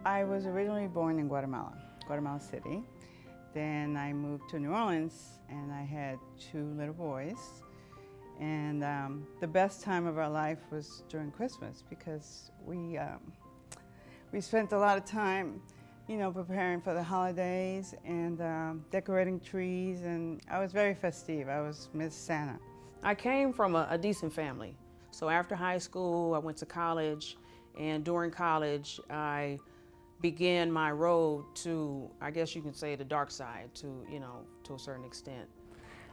I was originally born in Guatemala City. Then I moved to New Orleans and I had 2 little boys. And the best time of our life was during Christmas because we spent a lot of time, preparing for the holidays and decorating trees, and I was very festive. I was Miss Santa. I came from a decent family. So after high school, I went to college, and during college, I began my road to, I guess you could say, the dark side to a certain extent.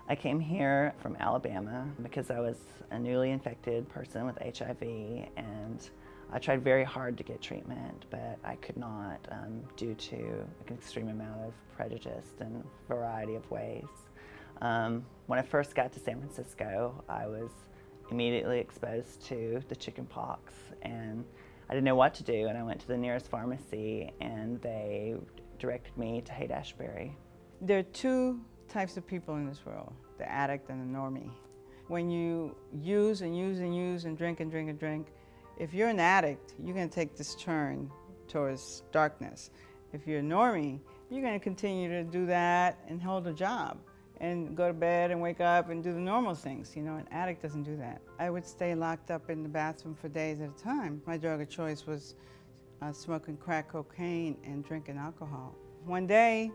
I came here from Alabama because I was a newly infected person with HIV, and I tried very hard to get treatment, but I could not due to an extreme amount of prejudice in a variety of ways. When I first got to San Francisco, I was immediately exposed to the chicken pox, and I didn't know what to do, and I went to the nearest pharmacy and they directed me to Haight-Ashbury. There are 2 types of people in this world, the addict and the normie. When you use and use and use and drink and drink and drink, if you're an addict, you're going to take this turn towards darkness. If you're a normie, you're going to continue to do that and hold a job and go to bed and wake up and do the normal things. An addict doesn't do that. I would stay locked up in the bathroom for days at a time. My drug of choice was smoking crack cocaine and drinking alcohol. One day,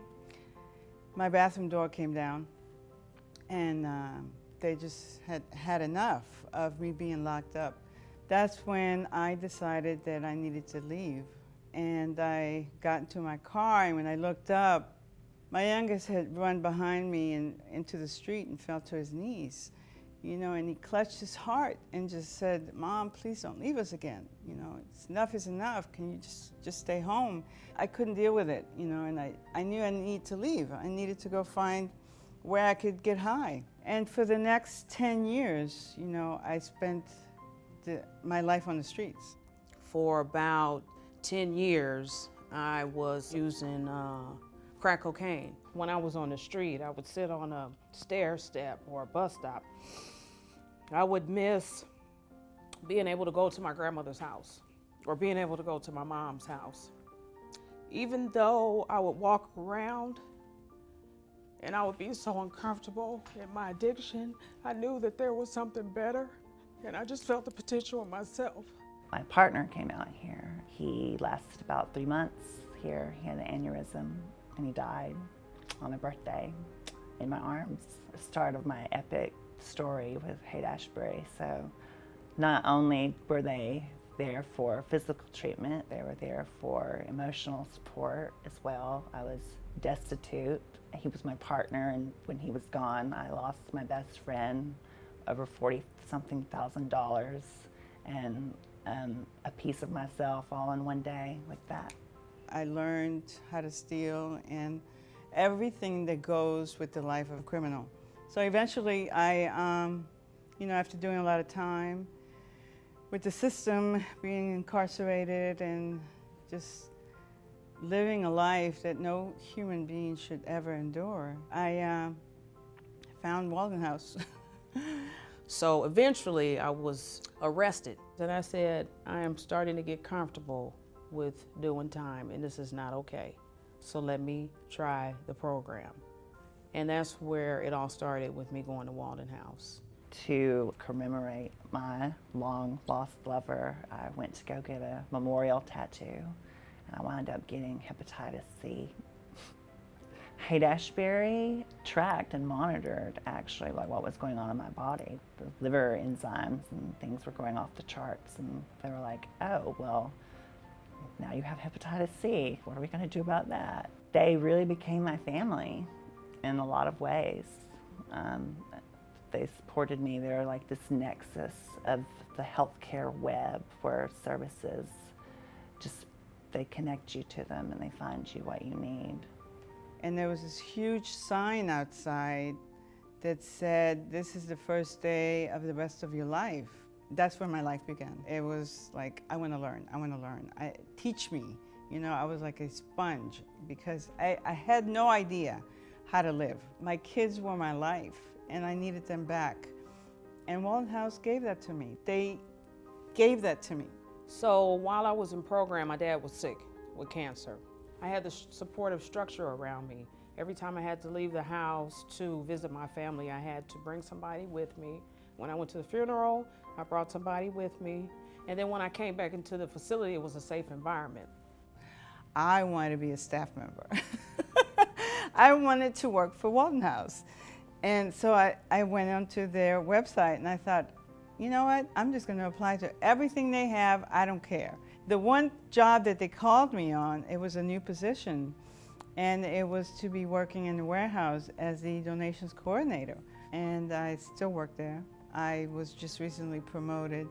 my bathroom door came down, and they just had enough of me being locked up. That's when I decided that I needed to leave. And I got into my car, and when I looked up, my youngest had run behind me and into the street and fell to his knees, and he clutched his heart and just said, "Mom, please don't leave us again. Enough is enough. Can you just stay home?" I couldn't deal with it, and I knew I needed to leave. I needed to go find where I could get high. And for the next 10 years, I spent my life on the streets. For about 10 years, I was using crack cocaine. When I was on the street, I would sit on a stair step or a bus stop. I would miss being able to go to my grandmother's house or being able to go to my mom's house. Even though I would walk around and I would be so uncomfortable in my addiction, I knew that there was something better, and I just felt the potential in myself. My partner came out here. He lasted about 3 months here. He had an aneurysm and he died on my birthday in my arms. The start of my epic story with Haight-Ashbury. So not only were they there for physical treatment, they were there for emotional support as well. I was destitute. He was my partner, and when he was gone, I lost my best friend, over $40-something thousand, and a piece of myself all in one day like that. I learned how to steal and everything that goes with the life of a criminal. So eventually after doing a lot of time with the system, being incarcerated and just living a life that no human being should ever endure, I found Walden House. So eventually I was arrested, and I said, I am starting to get comfortable with doing time, and this is not okay. So let me try the program. And that's where it all started, with me going to Walden House. To commemorate my long lost lover, I went to go get a memorial tattoo, and I wound up getting hepatitis C. Haight-Ashbury tracked and monitored actually what was going on in my body. The liver enzymes and things were going off the charts, and they were like, oh, well, now you have hepatitis C. What are we going to do about that? They really became my family in a lot of ways. They supported me. They're like this nexus of the healthcare web where services they connect you to them and they find you what you need. And there was this huge sign outside that said, "This is the first day of the rest of your life." That's where my life began. It was like, I want to learn, I want to learn. Teach me. I was like a sponge because I had no idea how to live. My kids were my life and I needed them back. And Walden House gave that to me. They gave that to me. So while I was in program, my dad was sick. with cancer. I had the supportive structure around me. Every time I had to leave the house to visit my family, I had to bring somebody with me. When I went to the funeral, I brought somebody with me. And then when I came back into the facility, it was a safe environment. I wanted to be a staff member. I wanted to work for Walton House. And so I went onto their website and I thought, you know what, I'm just going to apply to everything they have, I don't care. The one job that they called me on, it was a new position, and it was to be working in the warehouse as the donations coordinator. And I still work there. I was just recently promoted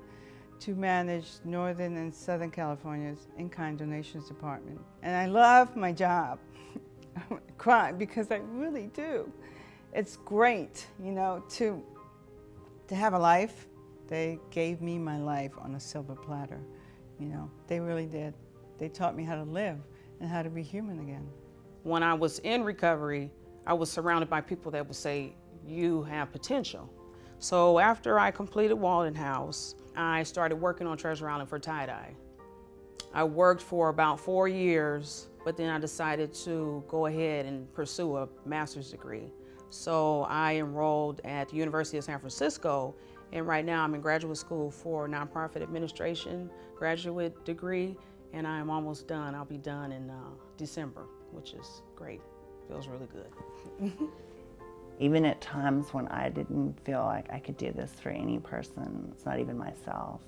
to manage Northern and Southern California's in-kind donations department. And I love my job. I cry because I really do. It's great, you know, to have a life. They gave me my life on a silver platter, you know. They really did. They taught me how to live and how to be human again. When I was in recovery, I was surrounded by people that would say, you have potential. So after I completed Walton House, I started working on Treasure Island for tie-dye. I worked for about 4 years, but then I decided to go ahead and pursue a master's degree. So I enrolled at the University of San Francisco, and right now I'm in graduate school for nonprofit administration, graduate degree, and I'm almost done. I'll be done in December, which is great. Feels really good. Even at times when I didn't feel like I could do this for any person, it's not even myself,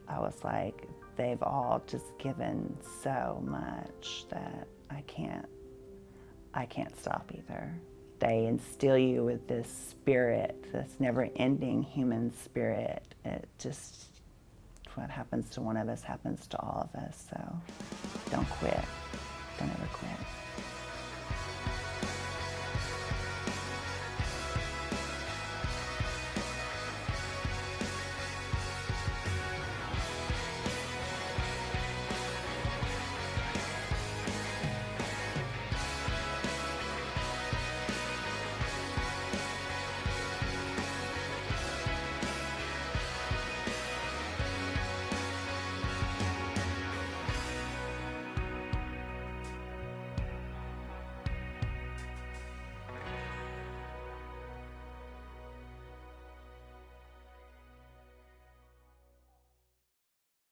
I was like, they've all just given so much that I can't stop either. They instill you with this spirit, this never-ending human spirit. It just, what happens to one of us happens to all of us, so don't quit. Don't ever quit.